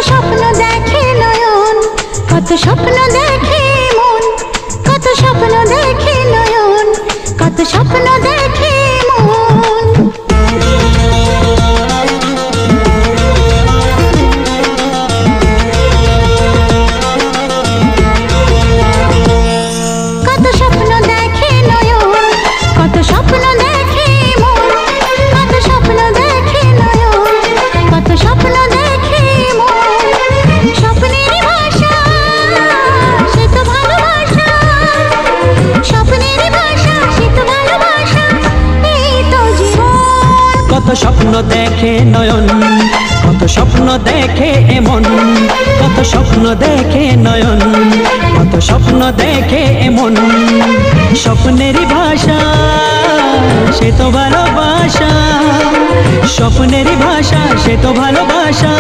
স্বপ্ন দেখে নয়ন, কত স্বপ্ন দেখে মন, কত স্বপ্ন দেখে নয়ন, কত স্বপ্ন দেখে মন। কত স্বপ্ন দেখে নয়ন, কত স্বপ্ন দেখে মন, কত স্বপ্ন দেখে নয়ন, কত স্বপ্ন দেখে মন। স্বপ্নের ভাষা সে তো ভালোবাসা, স্বপ্নের ভাষা সে তো ভালোবাসা, এই তো জীবন। কত স্বপ্ন দেখে নয়ন, কত স্বপ্ন দেখে এমন, কত স্বপ্ন দেখে নয়ন, কত স্বপ্ন দেখে এমন। স্বপ্নেরই ভাষা সে তো ভালোবাসা, স্বপ্নেরই ভাষা সে তো ভালোবাসা।